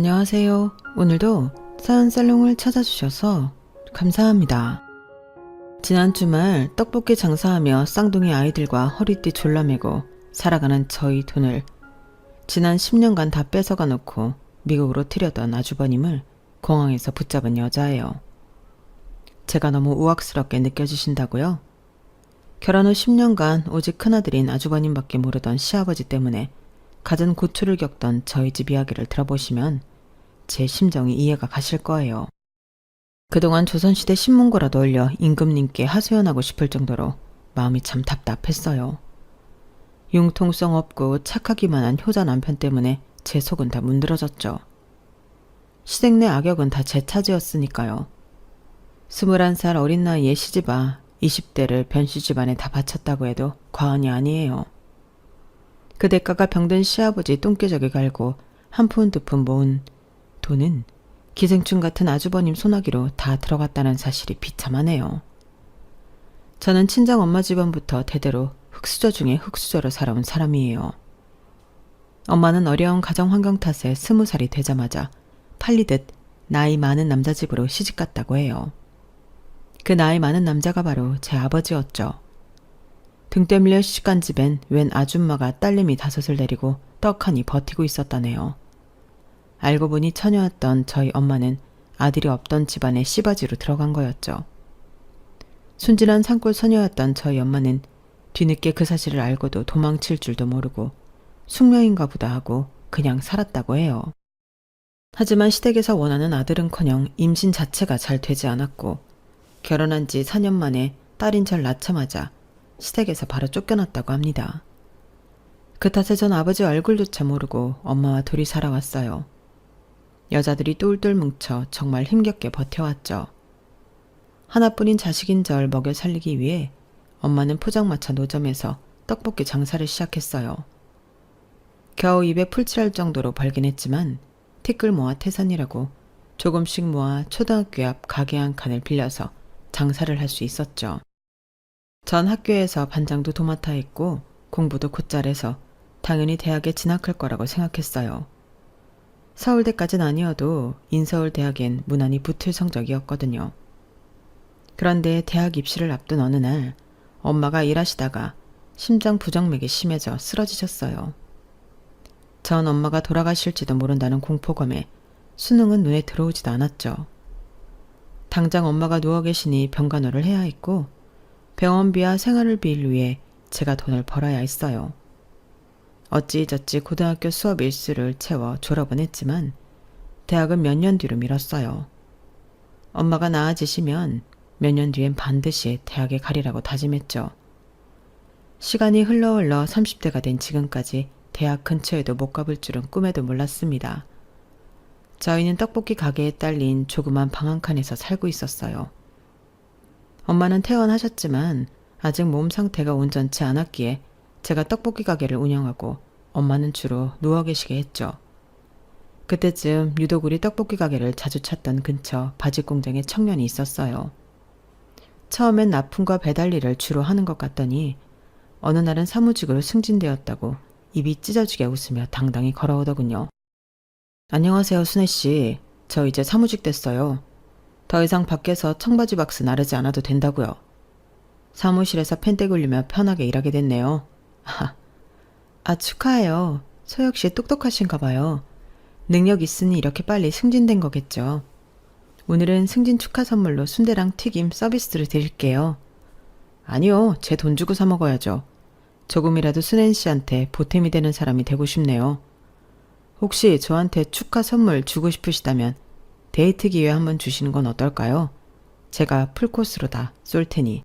안녕하세요. 오늘도 사연살롱을 찾아주셔서 감사합니다. 지난 주말 떡볶이 장사하며 쌍둥이 아이들과 허리띠 졸라매고 살아가는 저희 돈을 지난 10년간 다 뺏어가 놓고 미국으로 튀려던 아주버님을 공항에서 붙잡은 여자예요. 제가 너무 우악스럽게 느껴지신다고요? 결혼 후 10년간 오직 큰아들인 아주버님밖에 모르던 시아버지 때문에 갖은 고초를 겪던 저희 집 이야기를 들어보시면 제 심정이 이해가 가실 거예요. 그동안 조선시대 신문고라도 올려 임금님께 하소연하고 싶을 정도로 마음이 참 답답했어요. 융통성 없고 착하기만 한 효자 남편 때문에 제 속은 다 문드러졌죠. 시댁 내 악역은 다 제 차지였으니까요. 21살 어린 나이에 시집아 20대를 변씨 집안에 다 바쳤다고 해도 과언이 아니에요. 그 대가가 병든 시아버지 똥개저기 갈고 한 푼 두 푼 모은 돈은 기생충 같은 아주버님 소나기로 다 들어갔다는 사실이 비참하네요. 저는 친정 엄마 집안부터 대대로 흙수저 중에 흙수저로 살아온 사람이에요. 엄마는 어려운 가정 환경 탓에 20살이 되자마자 팔리듯 나이 많은 남자 집으로 시집갔다고 해요. 그 나이 많은 남자가 바로 제 아버지였죠. 등 때밀려 시집간 집엔 웬 아줌마가 딸내미 5을 데리고 떡하니 버티고 있었다네요. 알고 보니 처녀였던 저희 엄마는 아들이 없던 집안에 씨바지로 들어간 거였죠. 순진한 산골 소녀였던 저희 엄마는 뒤늦게 그 사실을 알고도 도망칠 줄도 모르고 숙명인가 보다 하고 그냥 살았다고 해요. 하지만 시댁에서 원하는 아들은커녕 임신 자체가 잘 되지 않았고 결혼한 지 4년 만에 딸인 절 낳자마자 시댁에서 바로 쫓겨났다고 합니다. 그 탓에 전 아버지 얼굴조차 모르고 엄마와 둘이 살아왔어요. 여자들이 똘똘 뭉쳐 정말 힘겹게 버텨왔죠. 하나뿐인 자식인 절 먹여 살리기 위해 엄마는 포장마차 노점에서 떡볶이 장사를 시작했어요. 겨우 입에 풀칠할 정도로 벌긴 했지만 티끌 모아 태산이라고 조금씩 모아 초등학교 앞 가게 한 칸을 빌려서 장사를 할 수 있었죠. 전 학교에서 반장도 도맡아 했고 공부도 곧잘 해서 당연히 대학에 진학할 거라고 생각했어요. 서울대까진 아니어도 인서울대학엔 무난히 붙을 성적이었거든요. 그런데 대학 입시를 앞둔 어느 날 엄마가 일하시다가 심장 부정맥이 심해져 쓰러지셨어요. 전 엄마가 돌아가실지도 모른다는 공포감에 수능은 눈에 들어오지도 않았죠. 당장 엄마가 누워 계시니 병간호를 해야 했고 병원비와 생활비를 위해 제가 돈을 벌어야 했어요. 어찌저찌 고등학교 수업 일수를 채워 졸업은 했지만 대학은 몇 년 뒤로 미뤘어요. 엄마가 나아지시면 몇 년 뒤엔 반드시 대학에 가리라고 다짐했죠. 시간이 흘러 30대가 된 지금까지 대학 근처에도 못 가볼 줄은 꿈에도 몰랐습니다. 저희는 떡볶이 가게에 딸린 조그만 방 한 칸에서 살고 있었어요. 엄마는 퇴원하셨지만 아직 몸 상태가 온전치 않았기에 제가 떡볶이 가게를 운영하고 엄마는 주로 누워 계시게 했죠. 그때쯤 유독 우리 떡볶이 가게를 자주 찾던 근처 바지 공장에 청년이 있었어요. 처음엔 납품과 배달 일을 주로 하는 것 같더니 어느 날은 사무직으로 승진되었다고 입이 찢어지게 웃으며 당당히 걸어오더군요. 안녕하세요, 순애씨. 저 이제 사무직 됐어요. 더 이상 밖에서 청바지 박스 나르지 않아도 된다고요. 사무실에서 펜대 굴리며 편하게 일하게 됐네요. 축하해요. 소 역시 똑똑하신가 봐요. 능력 있으니 이렇게 빨리 승진된 거겠죠. 오늘은 승진 축하 선물로 순대랑 튀김 서비스로 드릴게요. 아니요, 제 돈 주고 사 먹어야죠. 조금이라도 순애 씨한테 보탬이 되는 사람이 되고 싶네요. 혹시 저한테 축하 선물 주고 싶으시다면 데이트 기회 한번 주시는 건 어떨까요? 제가 풀코스로 다 쏠 테니.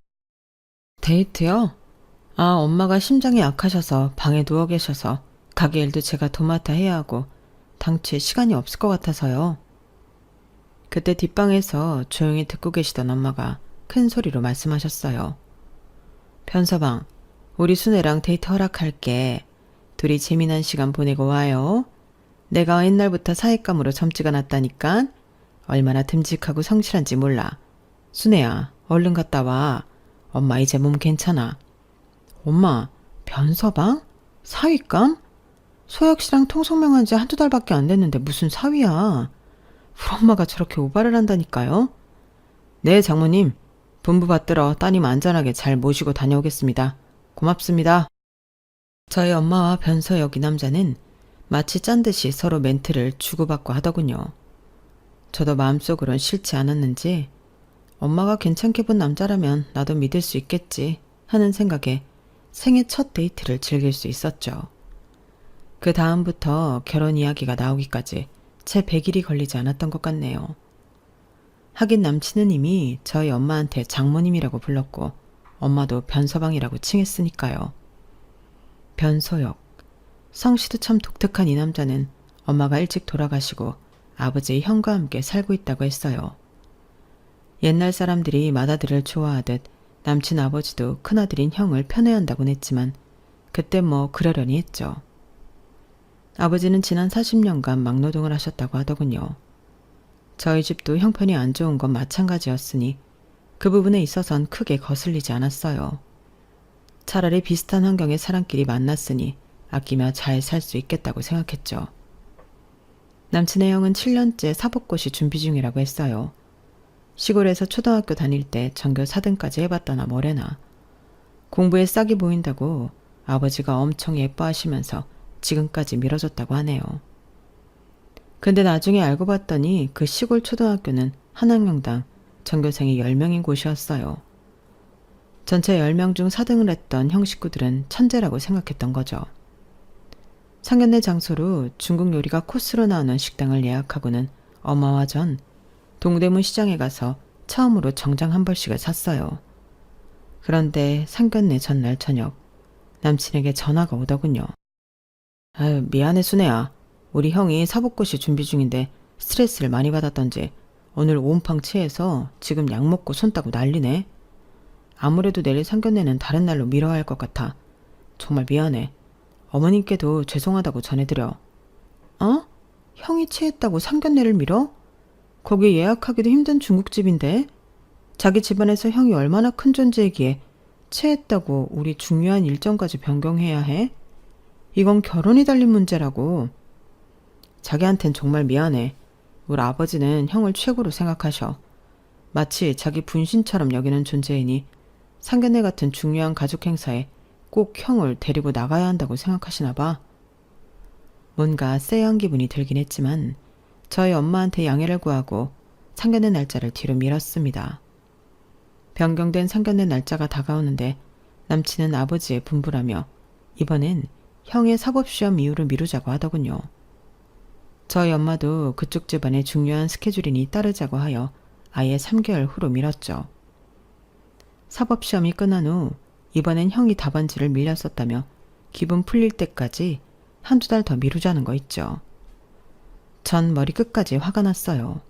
데이트요? 엄마가 심장이 약하셔서 방에 누워 계셔서 가게 일도 제가 도맡아 해야 하고 당최 시간이 없을 것 같아서요. 그때 뒷방에서 조용히 듣고 계시던 엄마가 큰 소리로 말씀하셨어요. 변서방, 우리 순애랑 데이트 허락할게. 둘이 재미난 시간 보내고 와요. 내가 옛날부터 사익감으로 점찍어 놨다니까. 얼마나 듬직하고 성실한지 몰라. 순애야, 얼른 갔다 와. 엄마 이제 몸 괜찮아. 엄마, 변서방? 사윗감? 소혁 씨랑 통성명한 지 한두 달밖에 안 됐는데 무슨 사위야. 우리 엄마가 저렇게 오바를 한다니까요. 네, 장모님. 분부 받들어 따님 안전하게 잘 모시고 다녀오겠습니다. 고맙습니다. 저희 엄마와 변서혁 이 남자는 마치 짠 듯이 서로 멘트를 주고받고 하더군요. 저도 마음속으론 싫지 않았는지 엄마가 괜찮게 본 남자라면 나도 믿을 수 있겠지 하는 생각에 생애 첫 데이트를 즐길 수 있었죠. 그 다음부터 결혼 이야기가 나오기까지 채 100일이 걸리지 않았던 것 같네요. 하긴 남친은 이미 저희 엄마한테 장모님이라고 불렀고 엄마도 변서방이라고 칭했으니까요. 변소혁. 성씨도 참 독특한 이 남자는 엄마가 일찍 돌아가시고 아버지의 형과 함께 살고 있다고 했어요. 옛날 사람들이 맏아들을 좋아하듯 남친 아버지도 큰아들인 형을 편애한다곤 했지만 그때 뭐 그러려니 했죠. 아버지는 지난 40년간 막노동을 하셨다고 하더군요. 저희 집도 형편이 안 좋은 건 마찬가지였으니 그 부분에 있어선 크게 거슬리지 않았어요. 차라리 비슷한 환경의 사람끼리 만났으니 아끼며 잘 살 수 있겠다고 생각했죠. 남친의 형은 7년째 사법고시 준비 중이라고 했어요. 시골에서 초등학교 다닐 때 전교 4등까지 해봤다나 뭐래나. 공부에 싹이 보인다고 아버지가 엄청 예뻐하시면서 지금까지 밀어줬다고 하네요. 근데 나중에 알고 봤더니 그 시골 초등학교는 한 학년당 전교생이 10명인 곳이었어요. 전체 10명 중 4등을 했던 형 식구들은 천재라고 생각했던 거죠. 상견례 장소로 중국 요리가 코스로 나오는 식당을 예약하고는 엄마와 전 동대문 시장에 가서 처음으로 정장 한 벌씩을 샀어요. 그런데 상견례 전날 저녁 남친에게 전화가 오더군요. 아유, 미안해 순애야. 우리 형이 사법고시 준비 중인데 스트레스를 많이 받았던지 오늘 온팡 취해서 지금 약 먹고 손 따고 난리네. 아무래도 내일 상견례는 다른 날로 미뤄야 할 것 같아. 정말 미안해. 어머님께도 죄송하다고 전해드려. 어? 형이 취했다고 상견례를 미뤄? 거기 예약하기도 힘든 중국집인데 자기 집안에서 형이 얼마나 큰 존재이기에 취했다고 우리 중요한 일정까지 변경해야 해? 이건 결혼이 달린 문제라고. 자기한텐 정말 미안해. 우리 아버지는 형을 최고로 생각하셔. 마치 자기 분신처럼 여기는 존재이니 상견례 같은 중요한 가족 행사에 꼭 형을 데리고 나가야 한다고 생각하시나 봐. 뭔가 쎄한 기분이 들긴 했지만 저희 엄마한테 양해를 구하고 상견례 날짜를 뒤로 미뤘습니다. 변경된 상견례 날짜가 다가오는데 남친은 아버지의 분부라며 이번엔 형의 사법시험 이후를 미루자고 하더군요. 저희 엄마도 그쪽 집안의 중요한 스케줄이니 따르자고 하여 아예 3개월 후로 미뤘죠. 사법시험이 끝난 후 이번엔 형이 답안지를 밀렸었다며 기분 풀릴 때까지 한두 달 더 미루자는 거 있죠. 전 머리 끝까지 화가 났어요.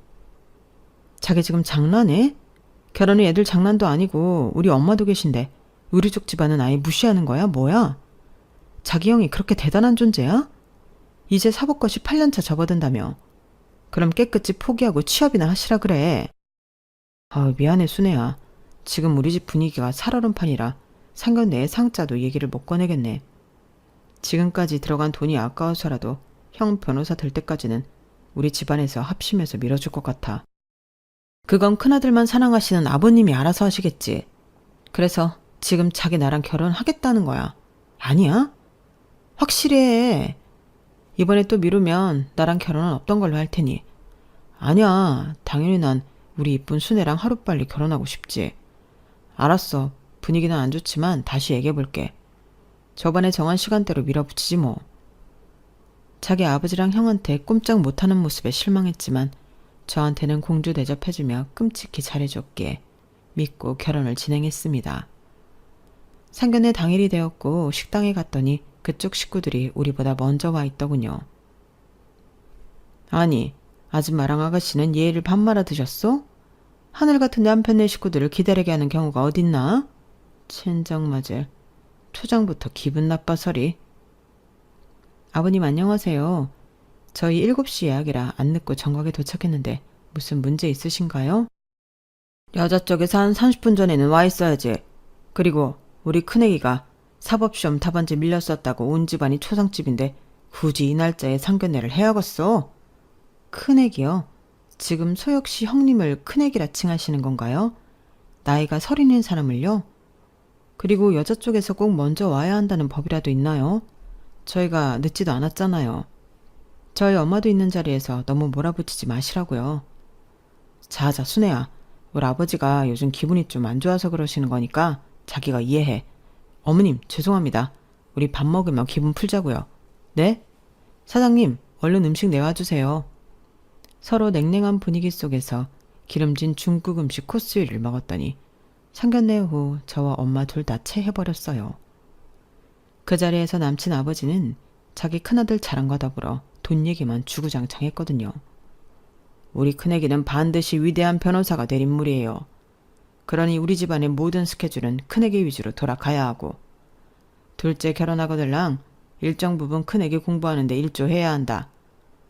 자기 지금 장난해? 결혼이 애들 장난도 아니고 우리 엄마도 계신데 우리 쪽 집안은 아예 무시하는 거야? 뭐야? 자기 형이 그렇게 대단한 존재야? 이제 사법고시 8년차 접어든다며. 그럼 깨끗이 포기하고 취업이나 하시라 그래. 미안해 순애야. 지금 우리 집 분위기가 살얼음판이라 상견례에 상자도 얘기를 못 꺼내겠네. 지금까지 들어간 돈이 아까워서라도 형 변호사 될 때까지는 우리 집안에서 합심해서 밀어줄 것 같아. 그건 큰아들만 사랑하시는 아버님이 알아서 하시겠지. 그래서 지금 자기 나랑 결혼하겠다는 거야. 아니야? 확실히 해. 이번에 또 미루면 나랑 결혼은 없던 걸로 할 테니. 아니야. 당연히 난 우리 이쁜 순애랑 하루빨리 결혼하고 싶지. 알았어. 분위기는 안 좋지만 다시 얘기해볼게. 저번에 정한 시간대로 밀어붙이지 뭐. 자기 아버지랑 형한테 꼼짝 못하는 모습에 실망했지만 저한테는 공주 대접해주며 끔찍히 잘해줬기에 믿고 결혼을 진행했습니다. 상견례 당일이 되었고 식당에 갔더니 그쪽 식구들이 우리보다 먼저 와 있더군요. 아니, 아줌마랑 아가씨는 예의를 밥 말아 드셨어? 하늘 같은 남편네 식구들을 기다리게 하는 경우가 어딨나? 첸정 맞을. 초장부터 기분 나빠서리. 아버님 안녕하세요. 저희 7시 예약이라 안 늦고 정각에 도착했는데 무슨 문제 있으신가요? 여자 쪽에서 한 30분 전에는 와 있어야지. 그리고 우리 큰애기가 사법시험 답안지 밀렸었다고 온 집안이 초상집인데 굳이 이 날짜에 상견례를 해야겠어? 큰애기요. 지금 소혁씨 형님을 큰애기라 칭하시는 건가요? 나이가 30인 사람을요? 그리고 여자 쪽에서 꼭 먼저 와야 한다는 법이라도 있나요? 저희가 늦지도 않았잖아요. 저희 엄마도 있는 자리에서 너무 몰아붙이지 마시라고요. 자자, 순애야. 우리 아버지가 요즘 기분이 좀 안 좋아서 그러시는 거니까 자기가 이해해. 어머님, 죄송합니다. 우리 밥 먹으면 기분 풀자고요. 네? 사장님, 얼른 음식 내와주세요. 서로 냉랭한 분위기 속에서 기름진 중국 음식 코스 요리를 먹었더니 상견례 후 저와 엄마 둘 다 체해버렸어요. 그 자리에서 남친 아버지는 자기 큰아들 자랑과 더불어 돈 얘기만 주구장창했거든요. 우리 큰애기는 반드시 위대한 변호사가 될 인물이에요. 그러니 우리 집안의 모든 스케줄은 큰애기 위주로 돌아가야 하고, 둘째 결혼하거들랑 일정 부분 큰애기 공부하는데 일조해야 한다.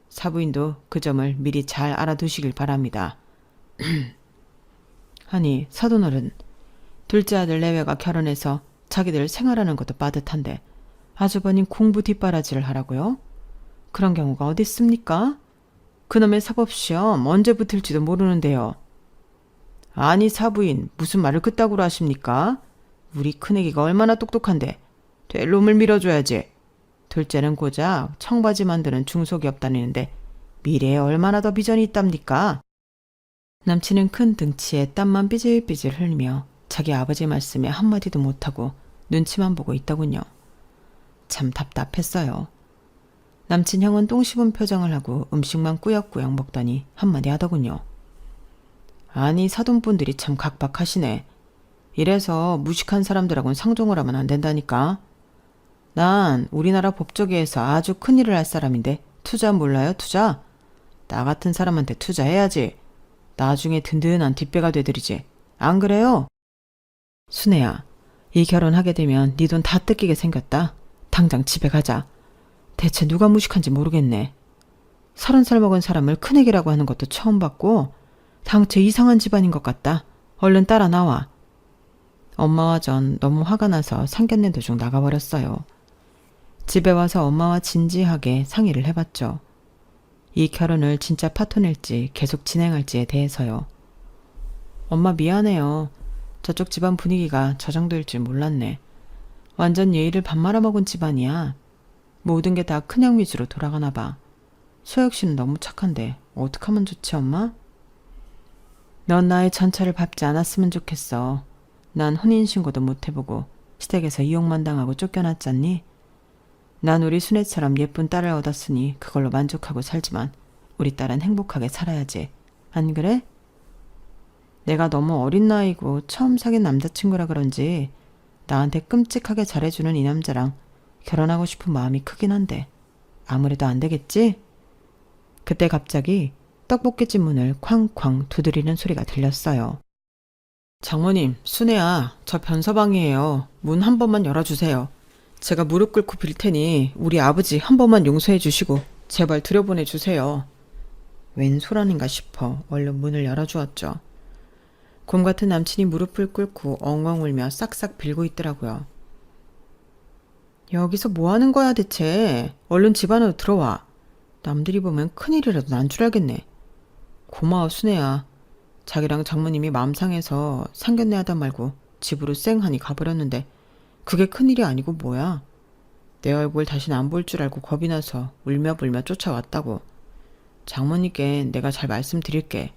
사부인도 그 점을 미리 잘 알아두시길 바랍니다. 아니, 사돈어른, 둘째 아들 내외가 결혼해서 자기들 생활하는 것도 빠듯한데 아주버님 공부 뒷바라지를 하라고요? 그런 경우가 어디 있습니까? 그놈의 사법시험 언제 붙을지도 모르는데요. 아니 사부인, 무슨 말을 그따구로 하십니까? 우리 큰애기가 얼마나 똑똑한데 될 놈을 밀어줘야지. 둘째는 고작 청바지 만드는 중소기업 다니는데 미래에 얼마나 더 비전이 있답니까? 남친은 큰 등치에 땀만 삐질삐질 흘리며 자기 아버지 말씀에 한마디도 못하고 눈치만 보고 있더군요. 참 답답했어요. 남친 형은 똥 씹은 표정을 하고 음식만 꾸역꾸역 먹더니 한마디 하더군요. 아니 사돈분들이 참 각박하시네. 이래서 무식한 사람들하고는 상종을 하면 안 된다니까. 난 우리나라 법조계에서 아주 큰일을 할 사람인데 투자 몰라요, 투자? 나 같은 사람한테 투자해야지. 나중에 든든한 뒷배가 되드리지. 안 그래요? 순애야, 이 결혼하게 되면 네 돈 다 뜯기게 생겼다. 당장 집에 가자. 대체 누가 무식한지 모르겠네. 30살 먹은 사람을 큰애기라고 하는 것도 처음 봤고 당최 이상한 집안인 것 같다. 얼른 따라 나와. 엄마와 전 너무 화가 나서 상견례 도중 나가버렸어요. 집에 와서 엄마와 진지하게 상의를 해봤죠. 이 결혼을 진짜 파토낼지 계속 진행할지에 대해서요. 엄마 미안해요. 저쪽 집안 분위기가 저 정도일 줄 몰랐네. 완전 예의를 밥 말아먹은 집안이야. 모든 게 다 큰형 위주로 돌아가나 봐. 소혁 씨는 너무 착한데 어떡하면 좋지 엄마? 넌 나의 전철을 밟지 않았으면 좋겠어. 난 혼인신고도 못 해보고 시댁에서 이용만 당하고 쫓겨났잖니? 난 우리 순애처럼 예쁜 딸을 얻었으니 그걸로 만족하고 살지만 우리 딸은 행복하게 살아야지. 안 그래? 내가 너무 어린 나이고 처음 사귄 남자친구라 그런지 나한테 끔찍하게 잘해주는 이 남자랑 결혼하고 싶은 마음이 크긴 한데 아무래도 안 되겠지? 그때 갑자기 떡볶이집 문을 쾅쾅 두드리는 소리가 들렸어요. 장모님, 순애야, 저 변서방이에요. 문 한 번만 열어주세요. 제가 무릎 꿇고 빌 테니 우리 아버지 한 번만 용서해 주시고 제발 들여보내주세요. 웬 소란인가 싶어 얼른 문을 열어주었죠. 곰 같은 남친이 무릎을 꿇고 엉엉 울며 싹싹 빌고 있더라고요. 여기서 뭐 하는 거야 대체? 얼른 집 안으로 들어와. 남들이 보면 큰일이라도 난 줄 알겠네. 고마워 순애야. 자기랑 장모님이 마음 상해서 상견례 하다 말고 집으로 쌩하니 가버렸는데 그게 큰일이 아니고 뭐야. 내 얼굴 다신 안 볼 줄 알고 겁이 나서 울며 불며 쫓아왔다고. 장모님께 내가 잘 말씀드릴게.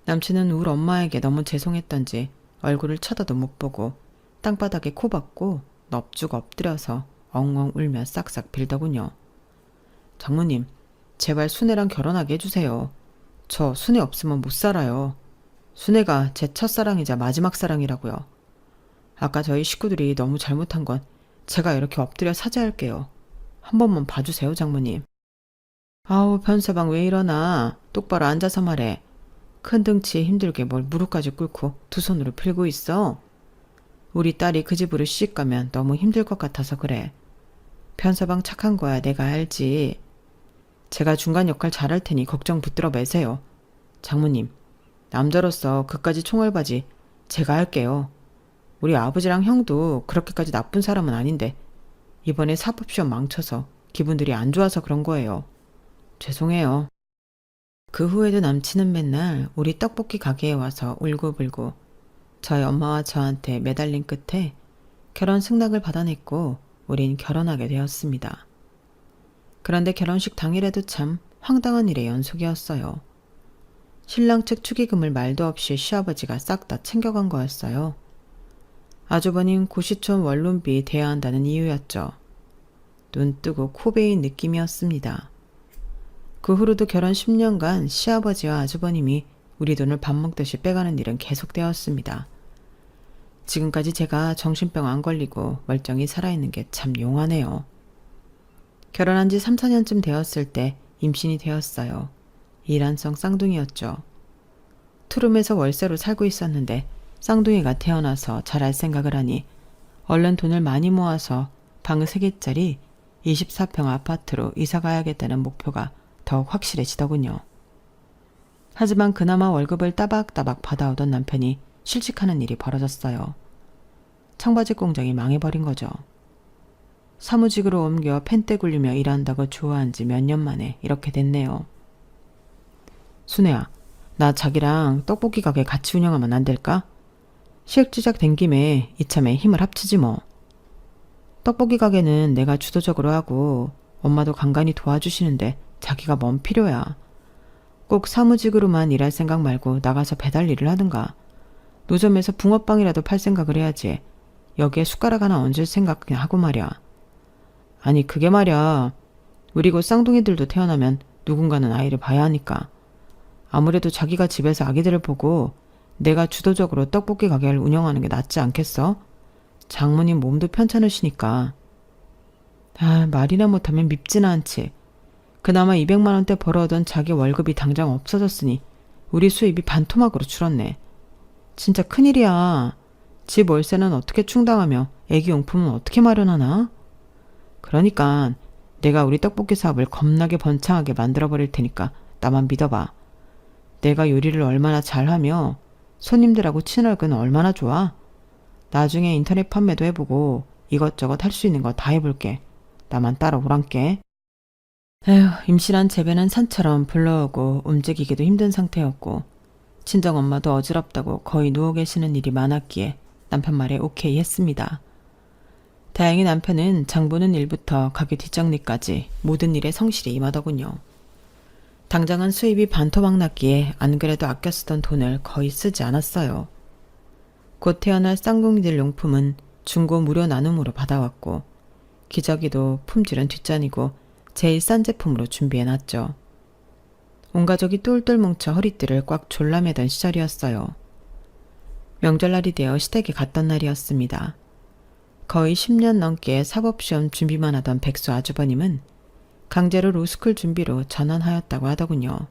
남친은 울 엄마에게 너무 죄송했던지 얼굴을 쳐다도 못 보고 땅바닥에 코 박고 넙죽 엎드려서 엉엉 울며 싹싹 빌더군요. 장모님, 제발 순애랑 결혼하게 해주세요. 저 순애 없으면 못 살아요. 순애가 제 첫사랑이자 마지막 사랑이라고요. 아까 저희 식구들이 너무 잘못한 건 제가 이렇게 엎드려 사죄할게요. 한 번만 봐주세요, 장모님. 아우, 변서방 왜 이러나. 똑바로 앉아서 말해. 큰 등치에 힘들게 뭘 무릎까지 꿇고 두 손으로 빌고 있어. 우리 딸이 그 집으로 시집가면 너무 힘들 것 같아서 그래. 변서방 착한 거야 내가 알지. 제가 중간 역할 잘할 테니 걱정 붙들어 매세요. 장모님, 남자로서 그까지 총알바지 제가 할게요. 우리 아버지랑 형도 그렇게까지 나쁜 사람은 아닌데 이번에 사법시험 망쳐서 기분들이 안 좋아서 그런 거예요. 죄송해요. 그 후에도 남친은 맨날 우리 떡볶이 가게에 와서 울고불고 저희 엄마와 저한테 매달린 끝에 결혼 승낙을 받아냈고 우린 결혼하게 되었습니다. 그런데 결혼식 당일에도 참 황당한 일의 연속이었어요. 신랑 측 축의금을 말도 없이 시아버지가 싹 다 챙겨간 거였어요. 아주버님 고시촌 원룸비 대야 한다는 이유였죠. 눈 뜨고 코 베인 느낌이었습니다. 그 후로도 결혼 10년간 시아버지와 아주버님이 우리 돈을 밥 먹듯이 빼가는 일은 계속되었습니다. 지금까지 제가 정신병 안 걸리고 멀쩡히 살아있는 게 참 용하네요. 결혼한 지 3, 4년쯤 되었을 때 임신이 되었어요. 이란성 쌍둥이였죠. 투룸에서 월세로 살고 있었는데 쌍둥이가 태어나서 잘할 생각을 하니 얼른 돈을 많이 모아서 방 3개짜리 24평 아파트로 이사 가야겠다는 목표가 더욱 확실해지더군요. 하지만 그나마 월급을 따박따박 받아오던 남편이 실직하는 일이 벌어졌어요. 청바지 공장이 망해버린 거죠. 사무직으로 옮겨 펜대 굴리며 일한다고 좋아한 지 몇 년 만에 이렇게 됐네요. 순애야, 나 자기랑 떡볶이 가게 같이 운영하면 안 될까? 시액주작 된 김에 이참에 힘을 합치지 뭐. 떡볶이 가게는 내가 주도적으로 하고 엄마도 간간히 도와주시는데 자기가 뭔 필요야. 꼭 사무직으로만 일할 생각 말고 나가서 배달 일을 하든가. 노점에서 붕어빵이라도 팔 생각을 해야지. 여기에 숟가락 하나 얹을 생각 하고 말이야. 아니 그게 말이야. 우리 곧 쌍둥이들도 태어나면 누군가는 아이를 봐야 하니까. 아무래도 자기가 집에서 아기들을 보고 내가 주도적으로 떡볶이 가게를 운영하는 게 낫지 않겠어? 장모님 몸도 편찮으시니까. 말이나 못하면 밉지는 않지. 그나마 200만 원대 벌어오던 자기 월급이 당장 없어졌으니 우리 수입이 반토막으로 줄었네. 진짜 큰일이야. 집 월세는 어떻게 충당하며 애기 용품은 어떻게 마련하나? 그러니까 내가 우리 떡볶이 사업을 겁나게 번창하게 만들어버릴 테니까 나만 믿어봐. 내가 요리를 얼마나 잘하며 손님들하고 친화력은 얼마나 좋아. 나중에 인터넷 판매도 해보고 이것저것 할 수 있는 거 다 해볼게. 나만 따라오란께. 에휴, 임신한 제배는 산처럼 불러오고 움직이기도 힘든 상태였고 친정엄마도 어지럽다고 거의 누워 계시는 일이 많았기에 남편 말에 오케이 했습니다. 다행히 남편은 장 보는 일부터 가게 뒷정리까지 모든 일에 성실히 임하더군요. 당장은 수입이 반토막 났기에 안 그래도 아껴 쓰던 돈을 거의 쓰지 않았어요. 곧 태어날 쌍둥이들 용품은 중고 무료 나눔으로 받아왔고 기저귀도 품질은 뒷전이고 제일 싼 제품으로 준비해놨죠. 온 가족이 똘똘 뭉쳐 허리띠를 꽉 졸라매던 시절이었어요. 명절날이 되어 시댁에 갔던 날이었습니다. 거의 10년 넘게 사법시험 준비만 하던 백수 아주버님은 강제로 로스쿨 준비로 전환하였다고 하더군요.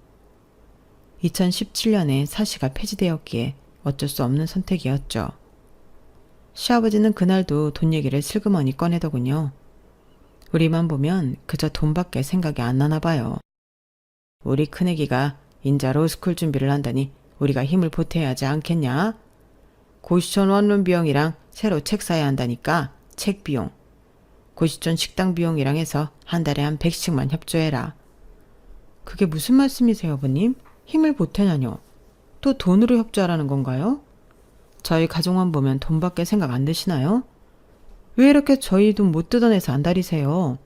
2017년에 사시가 폐지되었기에 어쩔 수 없는 선택이었죠. 시아버지는 그날도 돈 얘기를 슬그머니 꺼내더군요. 우리만 보면 그저 돈밖에 생각이 안 나나 봐요. 우리 큰애기가 인자 로스쿨 준비를 한다니 우리가 힘을 보태야 하지 않겠냐? 고시촌 원룸 비용이랑 새로 책 사야 한다니까 책 비용. 고시촌 식당 비용이랑 해서 한 달에 한 100씩만 협조해라. 그게 무슨 말씀이세요, 아버님? 힘을 보태냐뇨. 또 돈으로 협조하라는 건가요? 저희 가족만 보면 돈밖에 생각 안 드시나요? 왜 이렇게 저희 돈 못 뜯어내서 안달이세요?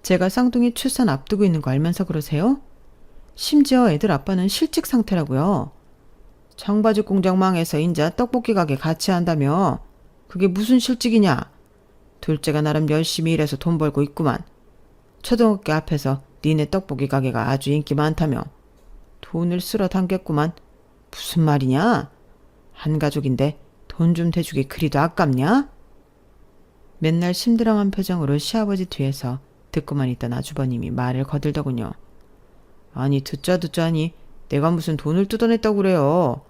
제가 쌍둥이 출산 앞두고 있는 거 알면서 그러세요? 심지어 애들 아빠는 실직 상태라고요. 청바지 공장 망해서 인자 떡볶이 가게 같이 한다며. 그게 무슨 실직이냐. 둘째가 나름 열심히 일해서 돈 벌고 있구만. 초등학교 앞에서 니네 떡볶이 가게가 아주 인기 많다며. 돈을 쓸어 담겼구만. 무슨 말이냐? 한 가족인데 돈 좀 대주기 그리도 아깝냐? 맨날 심드렁한 표정으로 시아버지 뒤에서 듣고만 있던 아주버님이 말을 거들더군요. 아니 듣자 하니 내가 무슨 돈을 뜯어냈다고 그래요.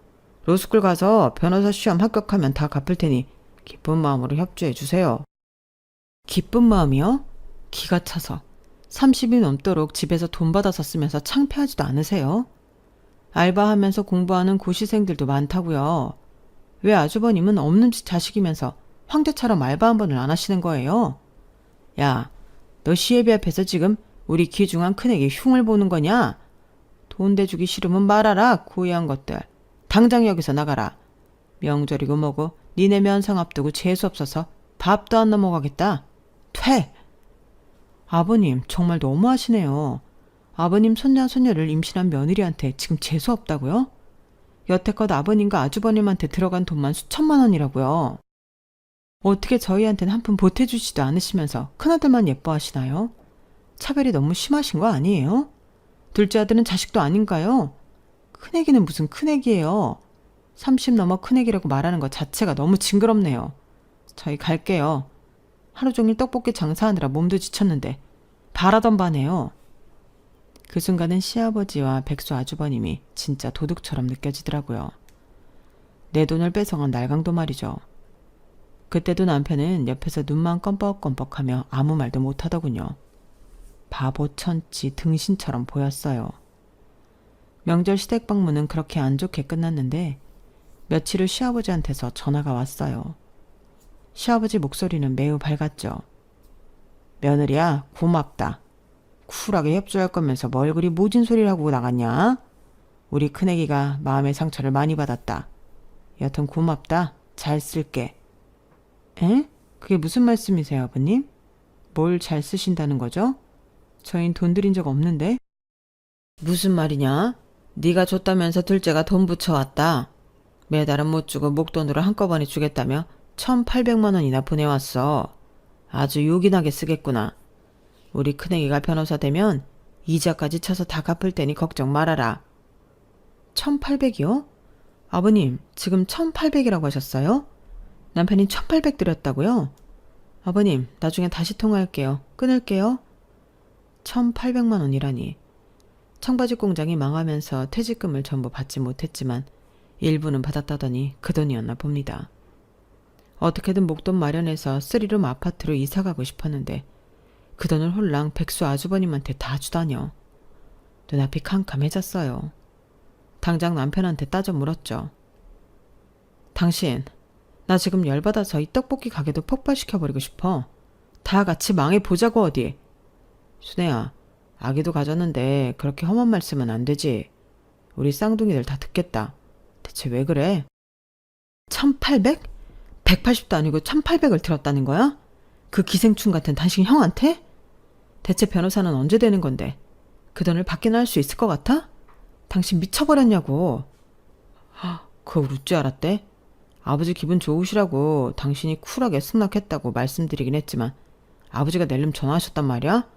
로스쿨 가서 변호사 시험 합격하면 다 갚을 테니 기쁜 마음으로 협조해 주세요. 기쁜 마음이요? 기가 차서 30이 넘도록 집에서 돈 받아서 쓰면서 창피하지도 않으세요? 알바하면서 공부하는 고시생들도 많다고요. 왜 아주버님은 없는 집 자식이면서 황제처럼 알바 한 번을 안 하시는 거예요? 야, 너 시애비 앞에서 지금 우리 귀중한 큰애기 흉을 보는 거냐? 돈 대주기 싫으면 말아라, 고의한 것들. 당장 여기서 나가라. 명절이고 뭐고 니네 면상 앞두고 재수없어서 밥도 안 넘어가겠다. 퇴! 아버님, 정말 너무하시네요. 아버님 손자 손녀를 임신한 며느리한테 지금 재수없다고요? 여태껏 아버님과 아주버님한테 들어간 돈만 수천만 원이라고요. 어떻게 저희한테는 한 푼 보태주지도 않으시면서 큰아들만 예뻐하시나요? 차별이 너무 심하신 거 아니에요? 둘째 아들은 자식도 아닌가요? 큰애기는 무슨 큰애기예요. 30 넘어 큰애기라고 말하는 것 자체가 너무 징그럽네요. 저희 갈게요. 하루 종일 떡볶이 장사하느라 몸도 지쳤는데 바라던 바네요. 그 순간은 시아버지와 백수 아주버님이 진짜 도둑처럼 느껴지더라고요. 내 돈을 뺏어간 날강도 말이죠. 그때도 남편은 옆에서 눈만 껌뻑껌뻑하며 아무 말도 못하더군요. 바보 천치 등신처럼 보였어요. 명절 시댁 방문은 그렇게 안 좋게 끝났는데 며칠 후 시아버지한테서 전화가 왔어요. 시아버지 목소리는 매우 밝았죠. 며느리야, 고맙다. 쿨하게 협조할 거면서 뭘 그리 모진 소리를 하고 나갔냐? 우리 큰애기가 마음의 상처를 많이 받았다. 여튼 고맙다. 잘 쓸게. 에? 그게 무슨 말씀이세요, 아버님? 뭘 잘 쓰신다는 거죠? 저흰 돈 들인 적 없는데? 무슨 말이냐? 네가 줬다면서 둘째가 돈 붙여왔다. 매달은 못 주고 목돈으로 한꺼번에 주겠다며 1,800만 원이나 보내왔어. 아주 요긴하게 쓰겠구나. 우리 큰애기가 변호사 되면 이자까지 쳐서 다 갚을 테니 걱정 말아라. 1,800이요? 아버님, 지금 1,800이라고 하셨어요? 남편이 1,800 드렸다고요? 아버님, 나중에 다시 통화할게요. 끊을게요. 1,800만 원이라니. 청바지 공장이 망하면서 퇴직금을 전부 받지 못했지만 일부는 받았다더니 그 돈이었나 봅니다. 어떻게든 목돈 마련해서 3룸 아파트로 이사가고 싶었는데 그 돈을 홀랑 백수 아주버님한테 다 주다녀. 눈앞이 캄캄해졌어요. 당장 남편한테 따져 물었죠. 당신, 나 지금 열받아서 이 떡볶이 가게도 폭발시켜버리고 싶어. 다 같이 망해보자고 어디. 순애야, 아기도 가졌는데 그렇게 험한 말씀은 안 되지. 우리 쌍둥이들 다 듣겠다. 대체 왜 그래? 1,800? 180도 아니고 1,800을 들었다는 거야? 그 기생충 같은 당신 형한테? 대체 변호사는 언제 되는 건데 그 돈을 받기나 할 수 있을 것 같아? 당신 미쳐버렸냐고. 그걸 웃지 알았대? 아버지 기분 좋으시라고 당신이 쿨하게 승낙했다고 말씀드리긴 했지만 아버지가 낼름 전화하셨단 말이야?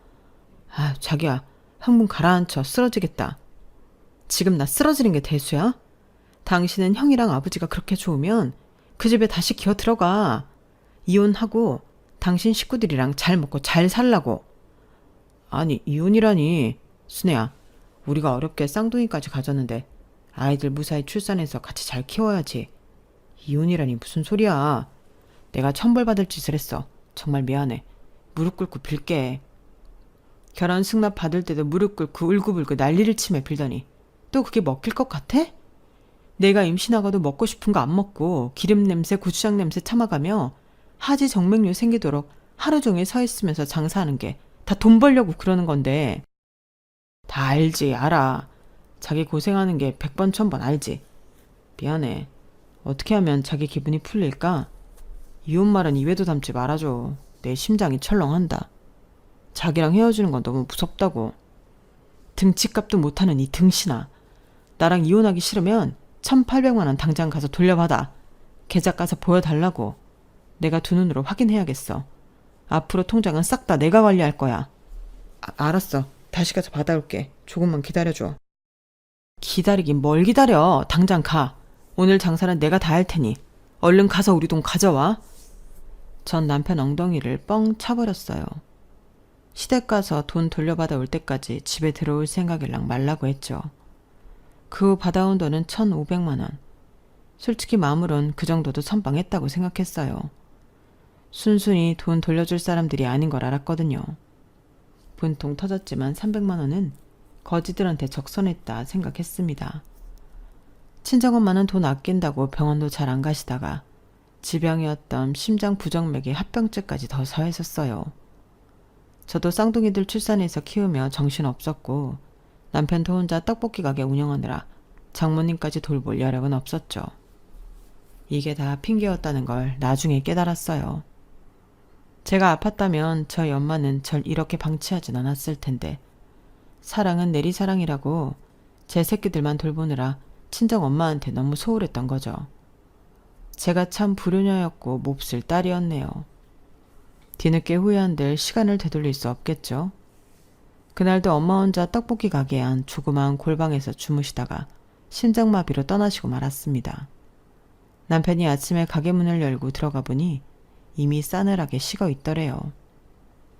자기야, 흥분 가라앉혀. 쓰러지겠다. 지금 나 쓰러지는 게 대수야? 당신은 형이랑 아버지가 그렇게 좋으면 그 집에 다시 기어 들어가. 이혼하고 당신 식구들이랑 잘 먹고 잘 살라고. 아니, 이혼이라니. 순애야, 우리가 어렵게 쌍둥이까지 가졌는데 아이들 무사히 출산해서 같이 잘 키워야지. 이혼이라니 무슨 소리야. 내가 천벌받을 짓을 했어. 정말 미안해. 무릎 꿇고 빌게. 결혼 승낙 받을 때도 무릎 꿇고 울고불고 난리를 치며 빌더니 또 그게 먹힐 것 같아? 내가 임신하고도 먹고 싶은 거 안 먹고 기름 냄새 고추장 냄새 참아가며 하지 정맥류 생기도록 하루 종일 서 있으면서 장사하는 게 다 돈 벌려고 그러는 건데. 다 알지, 알아. 자기 고생하는 게 100번 1000번 알지. 미안해. 어떻게 하면 자기 기분이 풀릴까? 이혼 말은 입에도 담지 말아줘. 내 심장이 철렁한다. 자기랑 헤어지는 건 너무 무섭다고. 등치값도 못하는 이 등신아. 나랑 이혼하기 싫으면 1,800만 원 당장 가서 돌려받아. 계좌 가서 보여달라고. 내가 두 눈으로 확인해야겠어. 앞으로 통장은 싹 다 내가 관리할 거야. 알았어. 다시 가서 받아올게. 조금만 기다려줘. 기다리긴 뭘 기다려. 당장 가. 오늘 장사는 내가 다 할 테니 얼른 가서 우리 돈 가져와. 전 남편 엉덩이를 뻥 차버렸어요. 시댁 가서 돈 돌려받아 올 때까지 집에 들어올 생각일랑 말라고 했죠. 그 후 받아온 돈은 1,500만 원. 솔직히 마음으론 그 정도도 선방했다고 생각했어요. 순순히 돈 돌려줄 사람들이 아닌 걸 알았거든요. 분통 터졌지만 300만 원은 거지들한테 적선했다 생각했습니다. 친정엄마는 돈 아낀다고 병원도 잘 안 가시다가 지병이었던 심장 부정맥에 합병증까지 더 서했었어요. 저도 쌍둥이들 출산해서 키우며 정신없었고 남편도 혼자 떡볶이 가게 운영하느라 장모님까지 돌볼 여력은 없었죠. 이게 다 핑계였다는 걸 나중에 깨달았어요. 제가 아팠다면 저희 엄마는 절 이렇게 방치하진 않았을 텐데 사랑은 내리사랑이라고 제 새끼들만 돌보느라 친정 엄마한테 너무 소홀했던 거죠. 제가 참 불효녀였고 몹쓸 딸이었네요. 뒤늦게 후회한들 시간을 되돌릴 수 없겠죠. 그날도 엄마 혼자 떡볶이 가게에 한 조그마한 골방에서 주무시다가 심장마비로 떠나시고 말았습니다. 남편이 아침에 가게 문을 열고 들어가 보니 이미 싸늘하게 식어 있더래요.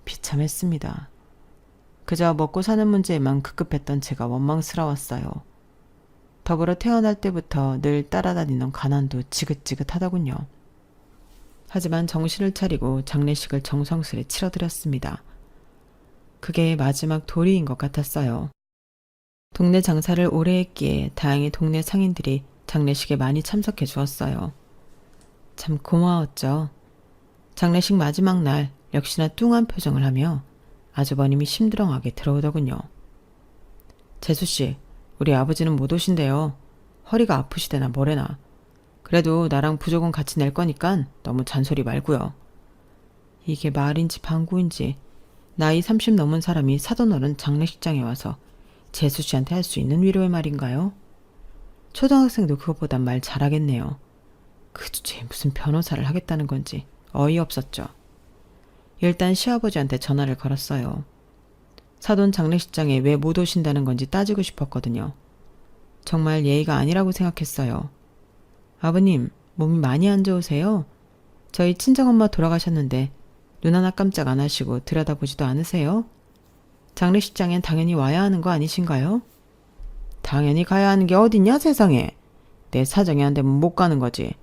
비참했습니다. 그저 먹고 사는 문제에만 급급했던 제가 원망스러웠어요. 더불어 태어날 때부터 늘 따라다니는 가난도 지긋지긋하더군요. 하지만 정신을 차리고 장례식을 정성스레 치러드렸습니다. 그게 마지막 도리인 것 같았어요. 동네 장사를 오래 했기에 다행히 동네 상인들이 장례식에 많이 참석해 주었어요. 참 고마웠죠. 장례식 마지막 날 역시나 뚱한 표정을 하며 아주버님이 심드렁하게 들어오더군요. 재수씨, 우리 아버지는 못 오신대요. 허리가 아프시대나 뭐래나. 그래도 나랑 부조금 같이 낼 거니깐 너무 잔소리 말고요. 이게 말인지 방구인지 나이 30 넘은 사람이 사돈어른 장례식장에 와서 재수씨한테 할 수 있는 위로의 말인가요? 초등학생도 그것보단 말 잘하겠네요. 그 주제에 무슨 변호사를 하겠다는 건지 어이없었죠. 일단 시아버지한테 전화를 걸었어요. 사돈 장례식장에 왜 못 오신다는 건지 따지고 싶었거든요. 정말 예의가 아니라고 생각했어요. 아버님, 몸이 많이 안 좋으세요? 저희 친정엄마 돌아가셨는데 눈 하나 깜짝 안 하시고 들여다보지도 않으세요? 장례식장엔 당연히 와야 하는 거 아니신가요? 당연히 가야 하는 게 어딨냐 세상에. 내 사정이 안 되면 못 가는 거지.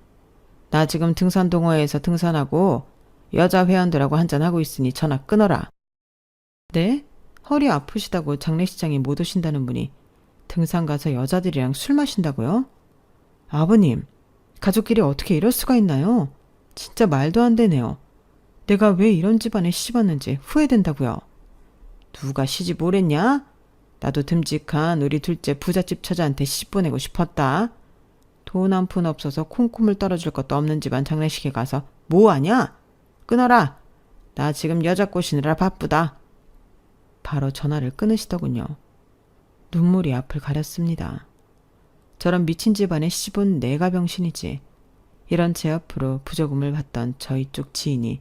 나 지금 등산동호회에서 등산하고 여자 회원들하고 한잔하고 있으니 전화 끊어라. 네? 허리 아프시다고 장례식장에 못 오신다는 분이 등산 가서 여자들이랑 술 마신다고요? 아버님, 가족끼리 어떻게 이럴 수가 있나요? 진짜 말도 안 되네요. 내가 왜 이런 집안에 시집왔는지 후회된다고요. 누가 시집 오랬냐? 나도 듬직한 우리 둘째 부잣집 처자한테 시집 보내고 싶었다. 돈 한 푼 없어서 콩쿠물 떨어질 것도 없는 집안 장례식에 가서 뭐하냐? 끊어라. 나 지금 여자 꼬시느라 바쁘다. 바로 전화를 끊으시더군요. 눈물이 앞을 가렸습니다. 저런 미친 집안에 시집온 내가 병신이지. 이런 제 앞으로 부조금을 받던 저희 쪽 지인이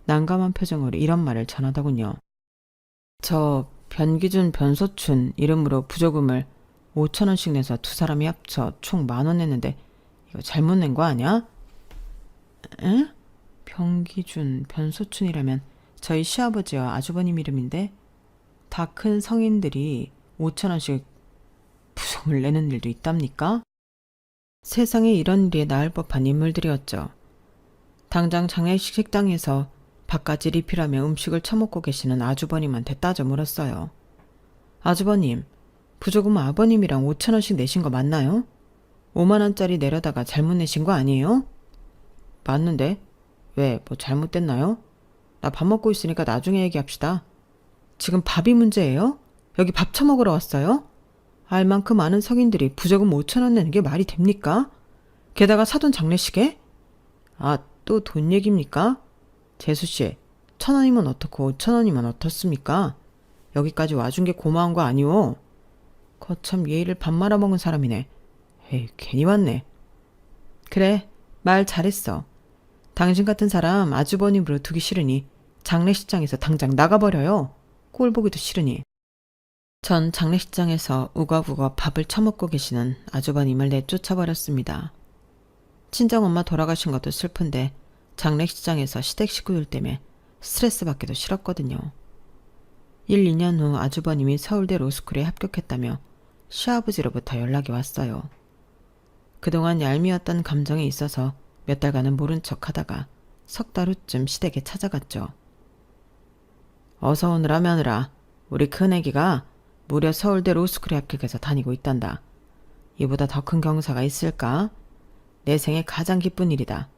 난감한 표정으로 이런 말을 전하더군요. 저 변기준 변소춘 이름으로 부조금을 5,000원씩 내서 두 사람이 합쳐 총 10,000원 냈는데 이거 잘못 낸 거 아니야? 에? 변기준 변소춘이라면 저희 시아버지와 아주버님 이름인데 다 큰 성인들이 5,000원씩 부조금을 내는 일도 있답니까? 세상에 이런 일이 나을 법한 인물들이었죠. 당장 장례식 식당에서 밥까지 리필하며 음식을 처먹고 계시는 아주버님한테 따져 물었어요. 아주버님, 부조금 아버님이랑 5,000원씩 내신 거 맞나요? 5만원짜리 내려다가 잘못 내신 거 아니에요? 맞는데? 왜, 뭐 잘못됐나요? 나 밥 먹고 있으니까 나중에 얘기합시다. 지금 밥이 문제예요? 여기 밥 처먹으러 왔어요? 알만큼 많은 성인들이 부조금 5,000원 내는 게 말이 됩니까? 게다가 사돈 장례식에? 아, 또 돈 얘기입니까? 재수씨, 1,000원이면 어떻고 5,000원이면 어떻습니까? 여기까지 와준 게 고마운 거 아니오? 거참 예의를 밥 말아먹은 사람이네. 에이, 괜히 왔네. 그래, 말 잘했어. 당신 같은 사람 아주버님으로 두기 싫으니 장례식장에서 당장 나가버려요. 꼴 보기도 싫으니. 전 장례식장에서 우거우거 밥을 처먹고 계시는 아주버님을 내쫓아버렸습니다. 친정엄마 돌아가신 것도 슬픈데 장례식장에서 시댁 식구들 때문에 스트레스 받기도 싫었거든요. 1, 2년 후 아주버님이 서울대 로스쿨에 합격했다며 시아버지로부터 연락이 왔어요. 그동안 얄미웠던 감정에 있어서 몇 달간은 모른 척하다가 석 달 후쯤 시댁에 찾아갔죠. 어서 오느라 며느라, 우리 큰애기가 무려 서울대 로스쿨에 합격해서 다니고 있단다. 이보다 더 큰 경사가 있을까? 내 생애 가장 기쁜 일이다.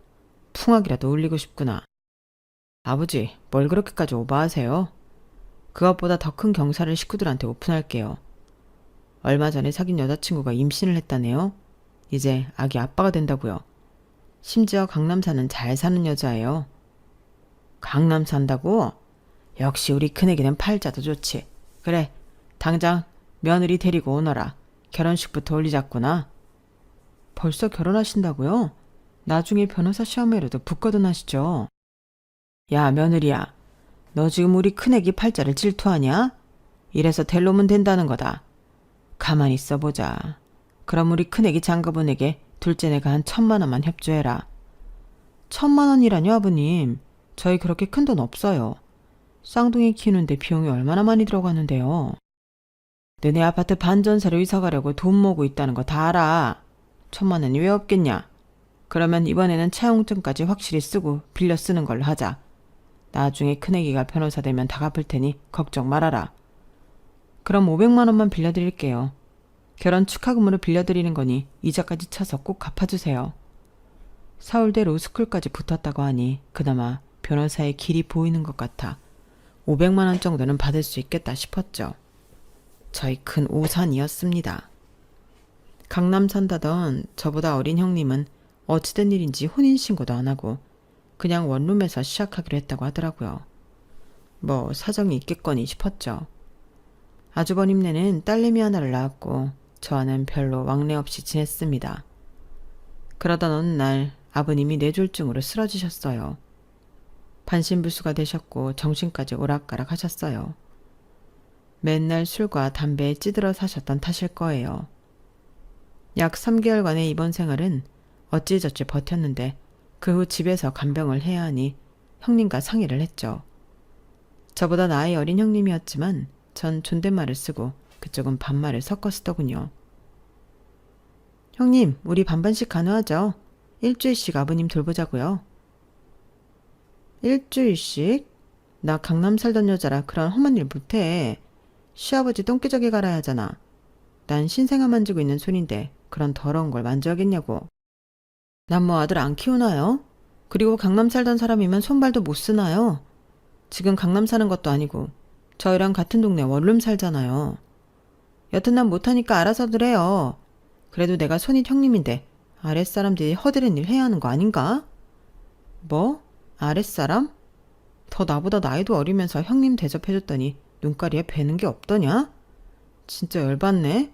풍악이라도 울리고 싶구나. 아버지, 뭘 그렇게까지 오버하세요? 그것보다 더 큰 경사를 식구들한테 오픈할게요. 얼마 전에 사귄 여자친구가 임신을 했다네요. 이제 아기 아빠가 된다고요. 심지어 강남 사는 잘 사는 여자예요. 강남 산다고? 역시 우리 큰애기는 팔자도 좋지. 그래, 당장 며느리 데리고 오너라. 결혼식부터 올리자꾸나. 벌써 결혼하신다고요? 나중에 변호사 시험에라도 붙거든 하시죠. 야, 며느리야. 너 지금 우리 큰애기 팔자를 질투하냐? 이래서 될 놈은 된다는 거다. 가만히 있어보자. 그럼 우리 큰애기 장가분에게 둘째네가 한 1,000만 원만 협조해라. 1,000만 원이라뇨, 아버님? 저희 그렇게 큰 돈 없어요. 쌍둥이 키우는데 비용이 얼마나 많이 들어가는데요. 너네 아파트 반전세로 이사 가려고 돈 모으고 있다는 거 다 알아. 1,000만 원이 왜 없겠냐? 그러면 이번에는 차용증까지 확실히 쓰고 빌려 쓰는 걸로 하자. 나중에 큰애기가 변호사 되면 다 갚을 테니 걱정 말아라. 그럼 500만 원만 빌려드릴게요. 결혼 축하금으로 빌려드리는 거니 이자까지 쳐서 꼭 갚아주세요. 서울대 로스쿨까지 붙었다고 하니 그나마 변호사의 길이 보이는 것 같아 500만 원 정도는 받을 수 있겠다 싶었죠. 저희 큰 오산이었습니다. 강남 산다던 저보다 어린 형님은 어찌된 일인지 혼인신고도 안 하고 그냥 원룸에서 시작하기로 했다고 하더라고요. 뭐 사정이 있겠거니 싶었죠. 아주버님네는 딸내미 하나를 낳았고 저와는 별로 왕래 없이 지냈습니다. 그러던 어느 날 아버님이 뇌졸중으로 쓰러지셨어요. 반신불수가 되셨고 정신까지 오락가락 하셨어요. 맨날 술과 담배에 찌들어 사셨던 탓일 거예요. 약 3개월간의 입원 생활은 어찌저찌 버텼는데 그 후 집에서 간병을 해야 하니 형님과 상의를 했죠. 저보다 나이 어린 형님이었지만 전 존댓말을 쓰고 그쪽은 반말을 섞어 쓰더군요. 형님, 우리 반반씩 간호하죠. 일주일씩 아버님 돌보자고요. 일주일씩? 나 강남 살던 여자라 그런 험한 일 못해. 시아버지 똥기저귀 갈아야 하잖아. 난 신생아 만지고 있는 손인데 그런 더러운 걸 만져야겠냐고. 난 뭐 아들 안 키우나요? 그리고 강남 살던 사람이면 손발도 못 쓰나요? 지금 강남 사는 것도 아니고 저희랑 같은 동네 원룸 살잖아요. 여튼 난 못하니까 알아서들 해요. 그래도 내가 손윗 형님인데 아랫사람들이 허드렛 일 해야 하는 거 아닌가? 뭐? 아랫사람? 더 나보다 나이도 어리면서 형님 대접해줬더니 눈가리에 뵈는 게 없더냐? 진짜 열받네.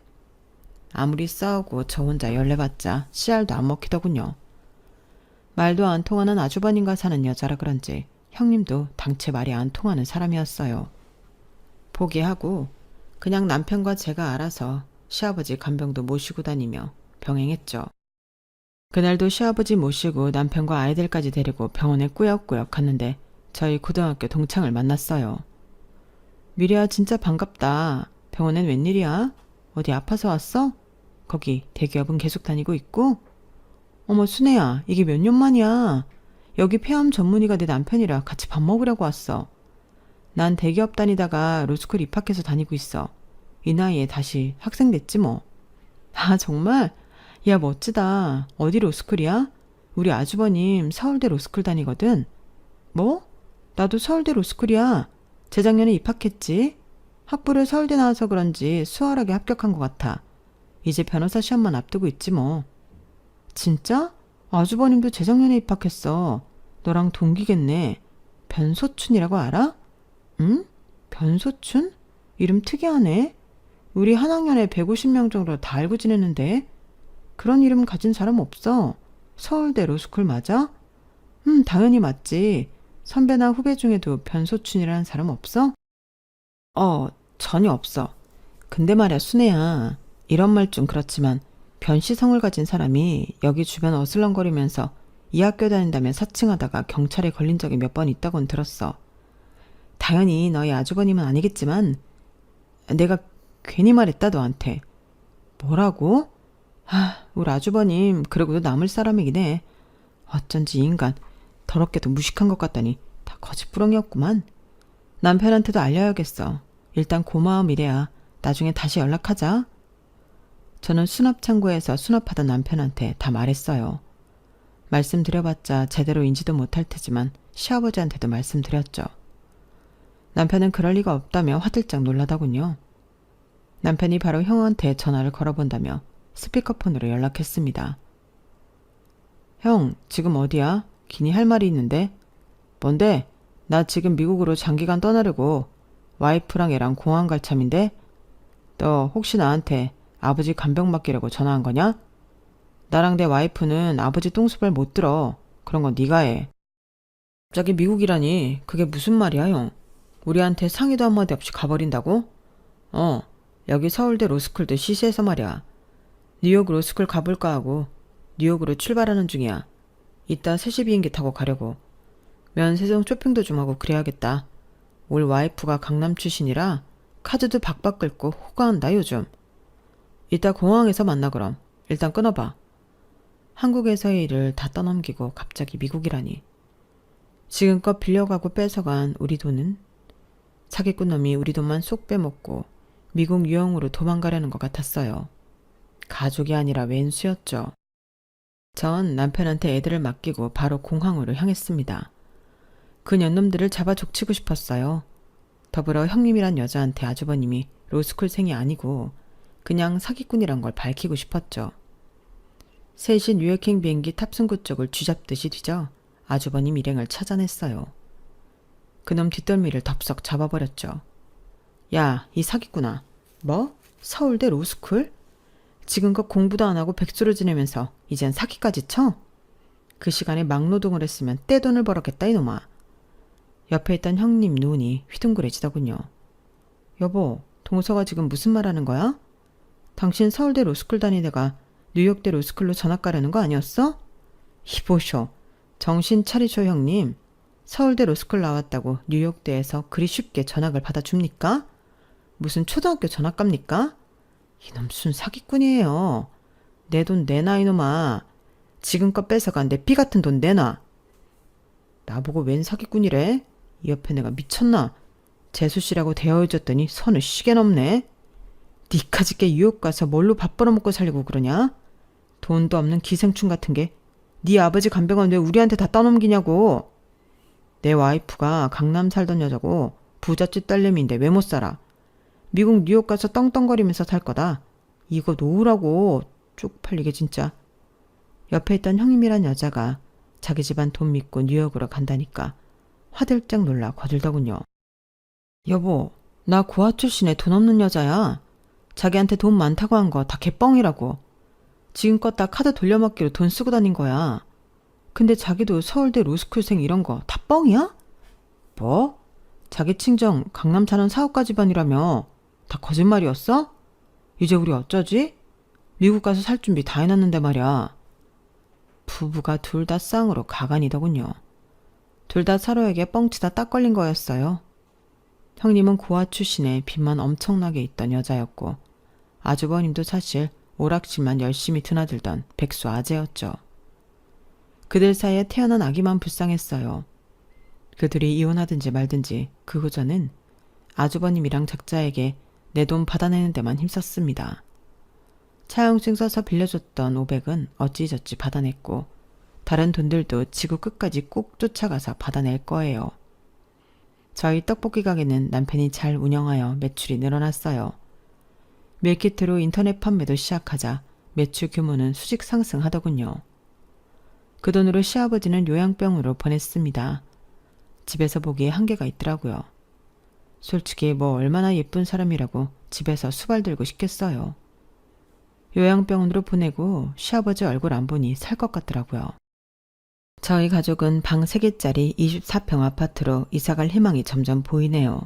아무리 싸우고 저 혼자 열내봤자 씨알도 안 먹히더군요. 말도 안 통하는 아주버님과 사는 여자라 그런지 형님도 당최 말이 안 통하는 사람이었어요. 포기하고 그냥 남편과 제가 알아서 시아버지 간병도 모시고 다니며 병행했죠. 그날도 시아버지 모시고 남편과 아이들까지 데리고 병원에 꾸역꾸역 갔는데 저희 고등학교 동창을 만났어요. 미리야, 진짜 반갑다. 병원엔 웬일이야? 어디 아파서 왔어? 거기 대기업은 계속 다니고 있고? 어머, 순애야, 이게 몇 년 만이야. 여기 폐암 전문의가 내 남편이라 같이 밥 먹으려고 왔어. 난 대기업 다니다가 로스쿨 입학해서 다니고 있어. 이 나이에 다시 학생 됐지 뭐. 아, 정말? 야, 멋지다. 어디 로스쿨이야? 우리 아주버님 서울대 로스쿨 다니거든. 뭐? 나도 서울대 로스쿨이야. 재작년에 입학했지. 학부를 서울대 나와서 그런지 수월하게 합격한 것 같아. 이제 변호사 시험만 앞두고 있지 뭐. 진짜? 아주버님도 재작년에 입학했어. 너랑 동기겠네. 변소춘이라고 알아? 응? 변소춘? 이름 특이하네. 우리 한 학년에 150명 정도 다 알고 지내는데. 그런 이름 가진 사람 없어. 서울대 로스쿨 맞아? 당연히 맞지. 선배나 후배 중에도 변소춘이라는 사람 없어? 전혀 없어. 근데 말야, 순애야. 이런 말 좀 그렇지만 변씨성을 가진 사람이 여기 주변 어슬렁거리면서 이 학교 다닌다며 사칭하다가 경찰에 걸린 적이 몇 번 있다고는 들었어. 당연히 너희 아주버님은 아니겠지만 내가 괜히 말했다 너한테. 뭐라고? 우리 아주버님 그러고도 남을 사람이긴 해. 어쩐지 이 인간 더럽게도 무식한 것 같다니 다 거짓부렁이었구만. 남편한테도 알려야겠어. 일단 고마움 이래야 나중에 다시 연락하자. 저는 수납창고에서 수납하던 남편한테 다 말했어요. 말씀드려봤자 제대로 인지도 못할 테지만 시아버지한테도 말씀드렸죠. 남편은 그럴 리가 없다며 화들짝 놀라더군요. 남편이 바로 형한테 전화를 걸어본다며 스피커폰으로 연락했습니다. 형, 지금 어디야? 기니 할 말이 있는데. 뭔데? 나 지금 미국으로 장기간 떠나려고. 와이프랑 애랑 공항 갈 참인데. 너 혹시 나한테 아버지 간병 맡기려고 전화한 거냐? 나랑 내 와이프는 아버지 똥수발 못 들어. 그런 건 네가 해. 갑자기 미국이라니 그게 무슨 말이야, 형? 우리한테 상의도 한마디 없이 가버린다고? 여기 서울대 로스쿨도 시시해서 말이야. 뉴욕 로스쿨 가볼까 하고 뉴욕으로 출발하는 중이야. 이따 3시 비행기 타고 가려고. 면세점 쇼핑도 좀 하고 그래야겠다. 올 와이프가 강남 출신이라 카드도 박박 긁고 호가한다 요즘. 이따 공항에서 만나 그럼. 일단 끊어봐. 한국에서의 일을 다 떠넘기고 갑자기 미국이라니. 지금껏 빌려가고 뺏어간 우리 돈은 사기꾼 놈이 우리 돈만 쏙 빼먹고 미국 유형으로 도망가려는 것 같았어요. 가족이 아니라 왼수였죠. 전 남편한테 애들을 맡기고 바로 공항으로 향했습니다. 그 년놈들을 잡아 족치고 싶었어요. 더불어 형님이란 여자한테 아주버님이 로스쿨생이 아니고 그냥 사기꾼이란 걸 밝히고 싶었죠. 셋이 뉴욕행 비행기 탑승구 쪽을 쥐잡듯이 뒤져 아주버님 일행을 찾아냈어요. 그놈 뒷덜미를 덥석 잡아버렸죠. 야, 이 사기꾼아. 뭐? 서울대 로스쿨? 지금껏 공부도 안 하고 백수로 지내면서 이젠 사기까지 쳐? 그 시간에 막노동을 했으면 떼돈을 벌었겠다 이놈아. 옆에 있던 형님 눈이 휘둥그레지더군요. 여보, 동서가 지금 무슨 말하는 거야? 당신 서울대 로스쿨 다니다가 뉴욕대 로스쿨로 전학 가려는 거 아니었어? 이보쇼, 정신 차리쇼 형님. 서울대 로스쿨 나왔다고 뉴욕대에서 그리 쉽게 전학을 받아줍니까? 무슨 초등학교 전학갑니까? 이놈 순 사기꾼이에요. 내 돈 내놔 이놈아. 지금껏 뺏어간 내 피 같은 돈 내놔. 나보고 웬 사기꾼이래? 이 옆에 내가 미쳤나? 재수씨라고 대여해줬더니 선을 시계 넘네. 니까짓게 뉴욕 가서 뭘로 밥 벌어먹고 살려고 그러냐? 돈도 없는 기생충 같은 게 네 아버지 간병은 왜 우리한테 다 떠넘기냐고. 내 와이프가 강남 살던 여자고 부잣집 딸내미인데 왜 못 살아. 미국 뉴욕 가서 떵떵거리면서 살 거다. 이거 놓으라고. 쪽팔리게 진짜. 옆에 있던 형님이란 여자가 자기 집안 돈 믿고 뉴욕으로 간다니까 화들짝 놀라 거들더군요. 여보, 나 고아 출신의 돈 없는 여자야. 자기한테 돈 많다고 한 거 다 개뻥이라고. 지금껏 다 카드 돌려막기로 돈 쓰고 다닌 거야. 근데 자기도 서울대 로스쿨생 이런 거 다 뻥이야? 뭐? 자기 친정 강남 사는 사업가 집안이라며. 다 거짓말이었어? 이제 우리 어쩌지? 미국 가서 살 준비 다 해놨는데 말이야. 부부가 둘 다 쌍으로 가관이더군요. 둘 다 서로에게 뻥치다 딱 걸린 거였어요. 형님은 고아 출신에 빚만 엄청나게 있던 여자였고 아주버님도 사실 오락실만 열심히 드나들던 백수 아재였죠. 그들 사이에 태어난 아기만 불쌍했어요. 그들이 이혼하든지 말든지 그 후저는 아주버님이랑 작자에게 내 돈 받아내는 데만 힘썼습니다. 차용증 써서 빌려줬던 500은 어찌저찌 받아냈고 다른 돈들도 지구 끝까지 꼭 쫓아가서 받아낼 거예요. 저희 떡볶이 가게는 남편이 잘 운영하여 매출이 늘어났어요. 밀키트로 인터넷 판매도 시작하자 매출 규모는 수직 상승하더군요. 그 돈으로 시아버지는 요양병으로 보냈습니다. 집에서 보기에 한계가 있더라고요. 솔직히 뭐 얼마나 예쁜 사람이라고 집에서 수발 들고 싶겠어요. 요양병원으로 보내고 시아버지 얼굴 안 보니 살 것 같더라고요. 저희 가족은 방 3개짜리 24평 아파트로 이사갈 희망이 점점 보이네요.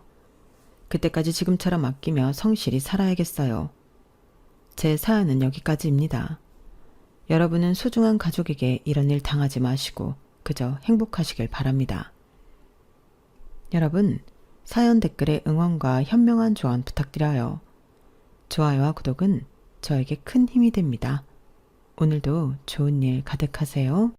그때까지 지금처럼 아끼며 성실히 살아야겠어요. 제 사연은 여기까지입니다. 여러분은 소중한 가족에게 이런 일 당하지 마시고 그저 행복하시길 바랍니다. 여러분, 사연 댓글에 응원과 현명한 조언 부탁드려요. 좋아요와 구독은 저에게 큰 힘이 됩니다. 오늘도 좋은 일 가득하세요.